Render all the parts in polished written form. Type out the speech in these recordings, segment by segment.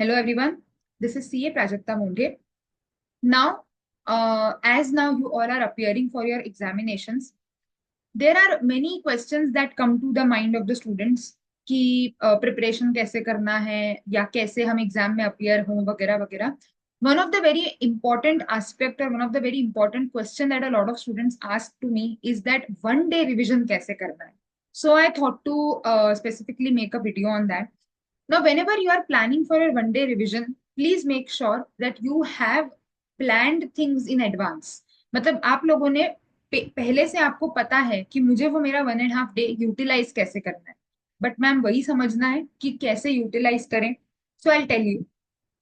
Hello everyone, this is CA Prajakta Monge. Now, as now you all are appearing for your examinations, there are many questions that come to the mind of the students कि preparation कैसे करना है या कैसे हम exam में appear हों वगैरह वगैरह. One of the very important aspect or one of the very important question that a lot of students ask to me is that one day revision कैसे करना है. So I thought to specifically make a video on that. Now, whenever you are planning for a one day revision, please make sure that you have planned things in advance. मतलब आप लोगों ने पहले से आपको पता है कि मुझे वो मेरा 1.5 डे यूटिलाइज कैसे करना है. बट मैम वही समझना है कि कैसे यूटिलाइज करें. So I tell you.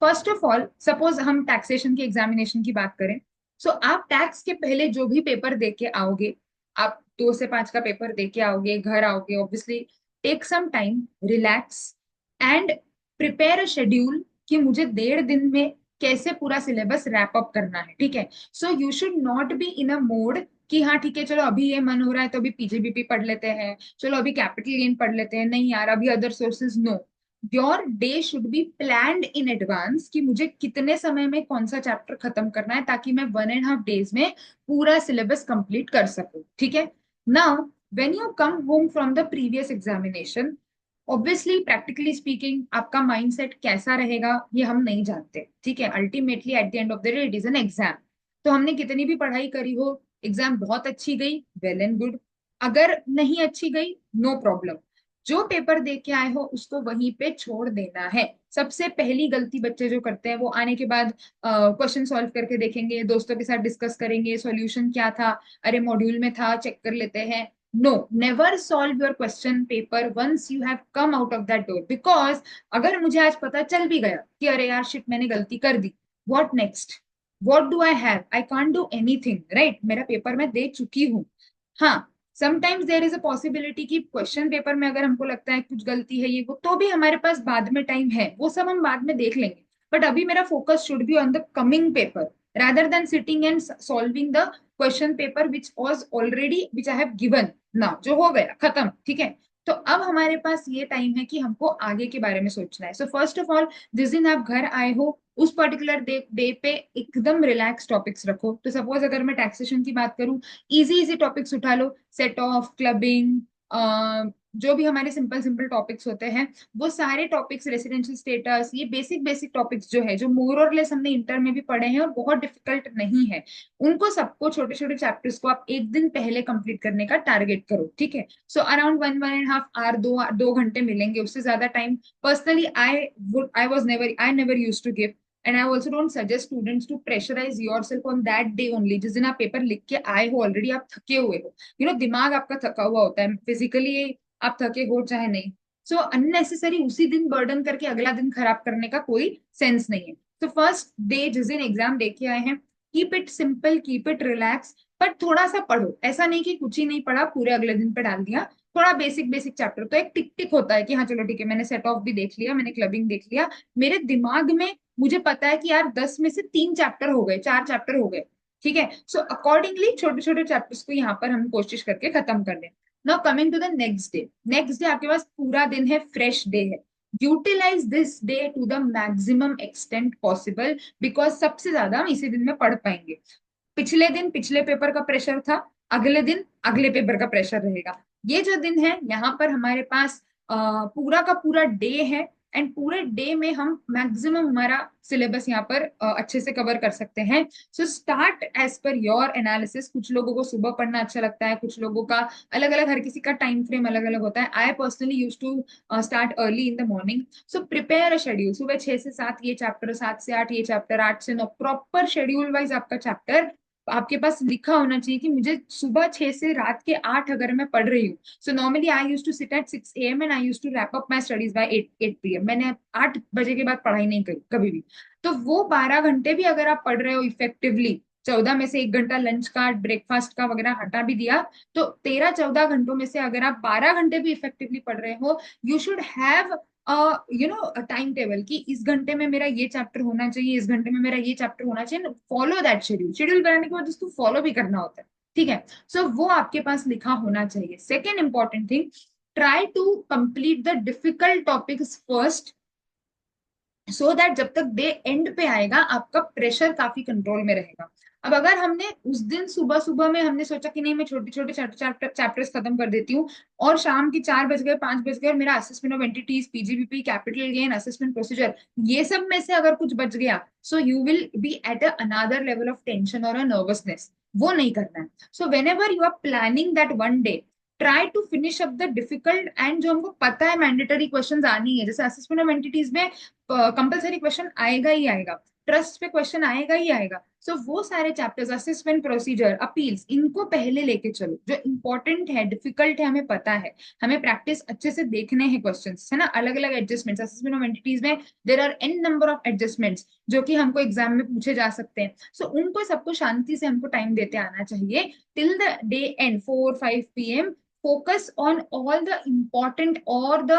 First of all, suppose हम टैक्सेशन की एग्जामिनेशन की बात करें. सो आप टैक्स के पहले जो भी पेपर दे के आओगे, आप 2 से 5 का पेपर दे के आओगे, घर आओगे, obviously take some time, relax and prepare a schedule कि मुझे 1.5 दिन में कैसे पूरा सिलेबस रैप अप करना है. ठीक है. So you should not be in a mode कि हाँ ठीक है चलो अभी ये मन हो रहा है तो अभी पीजीबीपी पढ़ लेते हैं, चलो अभी कैपिटल गेन पढ़ लेते हैं, नहीं यार अभी other sources. No, your day should be planned in advance कि मुझे कितने समय में कौन सा चैप्टर खत्म करना है ताकि मैं 1.5 डेज में पूरा सिलेबस कंप्लीट कर सकूं. ठीक है. Now when you come home from the previous examination, obviously practically speaking आपका माइंडसेट कैसा रहेगा ये हम नहीं जानते. ठीक है. Ultimately at the end of the day it is an exam. तो हमने कितनी भी पढ़ाई करी हो, एग्जाम बहुत अच्छी गई, वेल एंड गुड. अगर नहीं अच्छी गई, नो प्रॉब्लम. जो पेपर दे के आए हो उसको वहीं पे छोड़ देना है. सबसे पहली गलती बच्चे जो करते हैं वो आने के बाद क्वेश्चन सॉल्व करके देखेंगे, दोस्तों के साथ डिस्कस करेंगे सॉल्यूशन क्या था, अरे मॉड्यूल में था चेक कर लेते हैं. No, never solve your question paper once you have come out of that door. Because अगर मुझे आज पता चल भी गया कि अरे यार शिट मैंने गलती कर दी, what next, what do I have, I can't do anything. Right, मेरा पेपर मैं दे चुकी हूँ. हाँ, sometimes there is a possibility कि क्वेश्चन पेपर में अगर हमको लगता है कुछ गलती है ये वो, तो भी हमारे पास बाद में टाइम है, वो सब हम बाद में देख लेंगे. बट अभी मेरा focus should be on the coming paper rather than sitting and solving the question paper which was already which I have given now, जो हो गया खत्म. ठीक है. तो अब हमारे पास ये टाइम है कि हमको आगे के बारे में सोचना है. सो फर्स्ट ऑफ ऑल, जिस दिन आप घर आए हो उस पर्टिकुलर डे पे एकदम रिलैक्स टॉपिक्स रखो. तो सपोज अगर मैं टैक्सेशन की बात करूं, इजी इजी टॉपिक्स उठा लो, सेट ऑफ, क्लबिंग, जो भी हमारे सिंपल सिंपल टॉपिक्स होते हैं वो सारे टॉपिक्स, रेसिडेंशियल स्टेटस, ये बेसिक बेसिक टॉपिक्स जो है जो मोर और लेस हमने इंटर में भी पढ़े हैं और बहुत डिफिकल्ट नहीं है, उनको सबको छोटे छोटे चैप्टर्स को आप एक दिन पहले कंप्लीट करने का टारगेट करो. ठीक है. सो अराउंड 1.5 आवर, 2 घंटे मिलेंगे, उससे ज्यादा time personally I never use to give. And I also don't suggest students to pressurise yourself on that day only. जिस दिन आप पेपर लिख के आए हो ऑलरेडी आप थके हुए हो, दिमाग आपका थका हुआ होता है फिजिकली, आप थके हो चाहे नहीं. सो अननेसेसरी उसी दिन बर्डन करके अगला दिन खराब करने का कोई सेंस नहीं है. तो फर्स्ट डे जिस दिन एग्जाम दे के आए हैं, keep it simple, keep it relax. पर थोड़ा सा पढ़ो, ऐसा नहीं कि कुछ ही नहीं पढ़ा पूरे अगले दिन पे डाल दिया. थोड़ा बेसिक बेसिक चैप्टर तो एक टिक टिक होता है कि हाँ चलो ठीक है मैंने सेट ऑफ भी देख लिया, मैंने क्लबिंग देख लिया, मेरे दिमाग में मुझे पता है कि यार 10 में से 3 चैप्टर हो गए, 4 चैप्टर हो गए. ठीक है. सो अकॉर्डिंगली छोटे छोटे चैप्टर्स को यहाँ पर हम कोशिश करके खत्म कर लें. Now coming to the next day. Next day आपके पास पूरा दिन है, फ्रेश डे है. Utilise this day to the maximum extent possible, because सबसे ज्यादा हम इसी दिन में पढ़ पाएंगे. पिछले दिन पिछले पेपर का प्रेशर था, अगले दिन अगले पेपर का प्रेशर रहेगा. ये जो दिन है यहाँ पर हमारे पास पूरा का पूरा डे है. एंड पूरे डे में हम मैक्सिमम हमारा सिलेबस यहाँ पर अच्छे से कवर कर सकते हैं. So start as per your analysis. कुछ लोगों को सुबह पढ़ना अच्छा लगता है, कुछ लोगों का अलग अलग, हर किसी का टाइम फ्रेम अलग अलग होता है. I personally use to start early in the morning. So prepare a schedule. सुबह 6 से 7 ये चैप्टर, 7 से 8 ये चैप्टर, 8 से 9, प्रॉपर शेड्यूल वाइज आपका चैप्टर आपके पास लिखा होना चाहिए कि मुझे सुबह 6 से रात के 8 अगर मैं पढ़ रही हूँ. So normally I use to sit at 6 AM and I use to wrap up my studies by 8 PM. मैंने 8 बजे के बाद पढ़ाई नहीं करी कभी भी. तो वो 12 घंटे भी अगर आप पढ़ रहे हो इफेक्टिवली, 14 में से 1 घंटा लंच का, ब्रेकफास्ट का वगैरह हटा भी दिया, तो 13-14 घंटों में से अगर आप 12 घंटे भी इफेक्टिवली पढ़ रहे हो, you should have time table कि इस घंटे में मेरा ये चैप्टर होना चाहिए, इस घंटे में मेरा ये चैप्टर होना चाहिए. Follow that schedule. शेड्यूल बनाने के बाद उसको फॉलो भी करना होता है. ठीक है. सो वो आपके पास लिखा होना चाहिए. Second important thing, try to complete the difficult topics first so that जब तक डे एंड पे आएगा आपका प्रेशर काफी कंट्रोल में रहेगा। अब अगर हमने उस दिन सुबह सुबह में हमने सोचा कि नहीं मैं छोटे छोटे चैप्टर्स खत्म कर देती हूँ, और शाम की 4 बज गए 5 बज गए और मेरा assessment of entities, PGBP, capital gain, assessment procedure, ये सब में से अगर कुछ बच गया, so you will be at another level of tension और अ नर्वसनेस। वो नहीं करना है। So whenever you are planning that one day, try to finish up the difficult and जो हमको पता है मैंडेटरी क्वेश्चंस आनी है, जैसे असेसमेंट ऑफ एंटिटीज में कंपलसरी क्वेश्चन आएगा ही आएगा, ट्रस्ट पे क्वेश्चन आएगा ही आएगा। सो वो सारे चैप्टर्स, असेसमेंट प्रोसीजर, अपील्स, इनको पहले लेके चलो। जो इंपॉर्टेंट है, डिफिकल्ट है, हमें पता है, हमें प्रैक्टिस अच्छे से देखने हैं क्वेश्चंस, है ना, अलग अलग एडजस्टमेंट्स। असेसमेंट ऑफ एंटिटीज में there are an number of adjustments जो कि हमको एग्जाम में पूछे जा सकते हैं। सो उनको सबको शांति से हमको टाइम देते आना चाहिए till the day and 4-5 PM। focus on all the important or the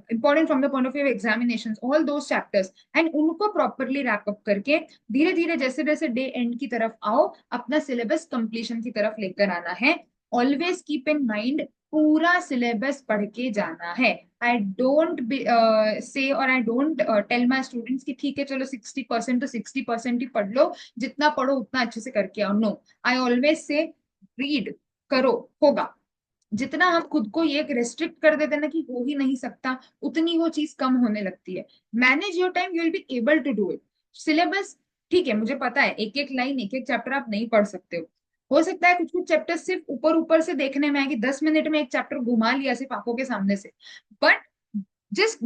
important from the point of view of examinations, all those chapters, and उनको properly wrap up करके धीरे धीरे जैसे जैसे डे एंड की तरफ आओ, अपना सिलेबस कंप्लीशन की तरफ लेकर आना है। ऑलवेज कीप इन माइंड, पूरा सिलेबस पढ़ के जाना है। आई डोंट से और I don't tell my students कि ठीक है चलो 60% तो 60% ही पढ़ लो, जितना पढ़ो उतना अच्छे से करके आओ। No, I always say read करो, होगा। जितना हम खुद को ये रेस्ट्रिक्ट कर देते हैं ना कि हो ही नहीं सकता, उतनी वो चीज कम होने लगती है। Manage your time, you will be able to do it. Syllabus ठीक है, मुझे पता है एक एक लाइन एक एक चैप्टर आप नहीं पढ़ सकते हो सकता है कुछ कुछ चैप्टर सिर्फ ऊपर ऊपर से देखने में आए कि 10 मिनट में एक चैप्टर घुमा लिया सिर्फ आंखों के सामने से, but just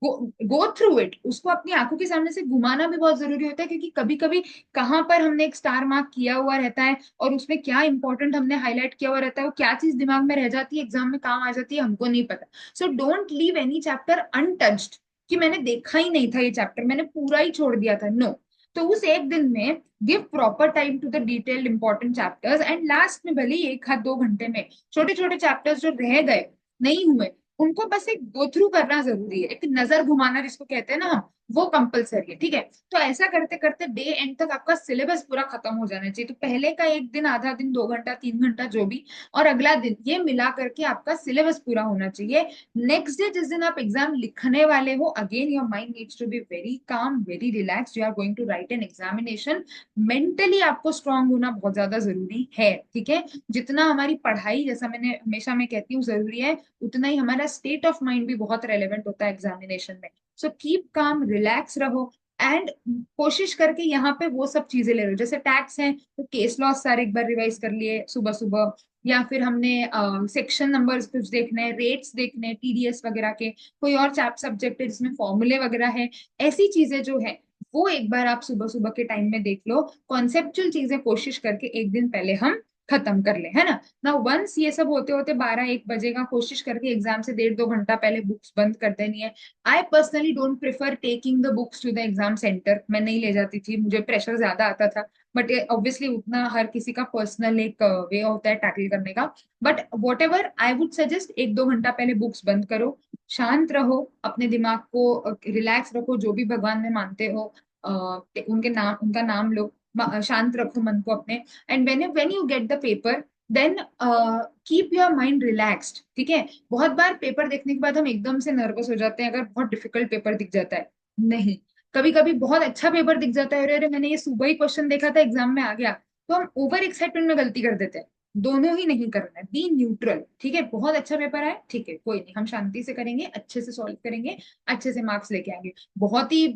go through it. उसको अपनी आंखों के सामने से घुमाना भी बहुत जरूरी होता है, क्योंकि कभी कभी कहाँ पर हमने एक स्टार मार्क किया हुआ रहता है और उसमें क्या इंपॉर्टेंट हमने हाईलाइट किया हुआ रहता है, वो क्या चीज दिमाग में रह जाती है, एग्जाम में काम आ जाती है, हमको नहीं पता। So don't leave any chapter untouched कि मैंने देखा ही नहीं था ये चैप्टर, मैंने पूरा ही छोड़ दिया था। नो, तो उस एक दिन में give proper time to the detailed important chapters, and last में भले ही 1 आध 2 घंटे में छोटे छोटे चैप्टर्स जो रह गए, नहीं हुए, उनको बस एक गो थ्रू करना जरूरी है, एक नजर घुमाना जिसको कहते हैं ना हम, वो कंपलसरी है। ठीक है, तो ऐसा करते करते डे एंड तक आपका सिलेबस पूरा खत्म हो जाना चाहिए। तो पहले का एक दिन, आधा दिन, 2 घंटा, 3 घंटा, जो भी, और अगला दिन, ये मिला करके आपका सिलेबस पूरा होना चाहिए। नेक्स्ट डे जिस दिन आप एग्जाम लिखने वाले हो, again your mind needs to be very calm, very relax. You are going to write an examination. Mentally आपको स्ट्रांग होना बहुत ज्यादा जरूरी है। ठीक है, जितना हमारी पढ़ाई, जैसा मैंने हमेशा मैं कहती हूँ, जरूरी है, उतना ही हमारा स्टेट ऑफ माइंड भी बहुत रेलेवेंट होता है एग्जामिनेशन में। सो कीप काम, रिलैक्स रहो, एंड कोशिश करके यहाँ पे वो सब चीजें ले लो। जैसे टैक्स है तो केस लॉस सारे एक बार रिवाइज कर लिए सुबह सुबह, या फिर हमने सेक्शन नंबर्स कुछ देखने हैं, रेट्स देखने हैं, टीडीएस वगैरह के, कोई और चैप सब्जेक्ट है जिसमें फॉर्मूले वगैरह है, ऐसी चीजें जो है वो एक बार आप सुबह सुबह के टाइम में देख लो। कॉन्सेप्चुअल चीजें कोशिश करके एक दिन पहले हम खत्म कर ले, है ना। ना वंस ये सब होते होते 12-1 बजेगा, कोशिश करके एग्जाम से 1.5-2 घंटा पहले बुक्स बंद कर देनी है। I personally don't prefer taking the books to the exam centre. मैं नहीं ले जाती थी, मुझे प्रेशर ज्यादा आता था, बट ऑब्वियसली उतना हर किसी का पर्सनल एक वे होता है टैकल करने का। But what ever I would suggest, 1-2 घंटा पहले बुक्स बंद करो, शांत रहो, अपने दिमाग को रिलैक्स रखो, जो भी भगवान में मानते हो उनके नाम, उनका नाम लो, शांत रखो मन को अपने। And when you get the paper, then keep your mind relaxed. ठीक है, बहुत बार पेपर देखने के बाद हम एकदम से नर्वस हो जाते हैं अगर बहुत डिफिकल्ट पेपर दिख जाता है। नहीं, कभी कभी बहुत अच्छा पेपर दिख जाता है, अरे अरे मैंने ये सुबह ही क्वेश्चन देखा था एग्जाम में आ गया, तो हम ओवर एक्साइटमेंट में गलती कर देते हैं। दोनों ही नहीं करना है, बी न्यूट्रल। ठीक है, बहुत अच्छा पेपर है, ठीक है, कोई नहीं, हम शांति से करेंगे, अच्छे से सॉल्व करेंगे, अच्छे से मार्क्स लेके आएंगे। बहुत ही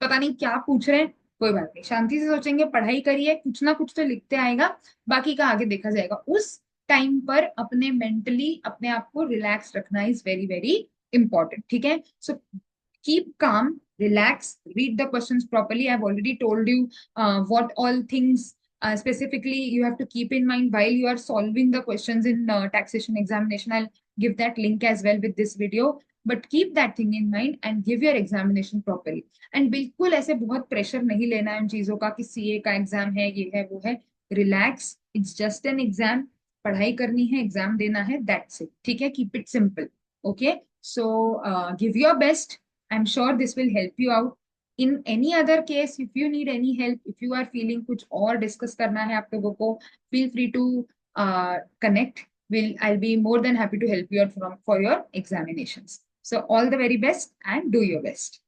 पता नहीं क्या पूछ रहे हैं, कोई बात नहीं, शांति से सोचेंगे, पढ़ाई करिए, कुछ ना कुछ तो लिखते आएगा, बाकी का आगे देखा जाएगा। उस टाइम पर अपने मेंटली अपने आप को रिलैक्स रखना इज वेरी वेरी इंपॉर्टेंट। ठीक है, so keep calm, relax, read the questions properly. I've already told you what all things specifically you have to keep in mind while you are solving the questions in taxation examination. I'll give that link as well with this video, but keep that thing in mind and give your examination properly. And बिल्कुल ऐसे बहुत pressure नहीं लेना है उन चीजों का कि सीए का एग्जाम है, ये है वो है। Relax, it's just an exam, पढ़ाई करनी है, एग्जाम देना है, दैट्स इट। ठीक है, keep it simple. Okay, so give your best. I'm sure this will help you out. In any other case, if you need any help, if you are feeling कुछ और discuss करना है आप लोगों को, feel free to connect. I'll be more than happy to help you out for your examinations. So all the very best and do your best.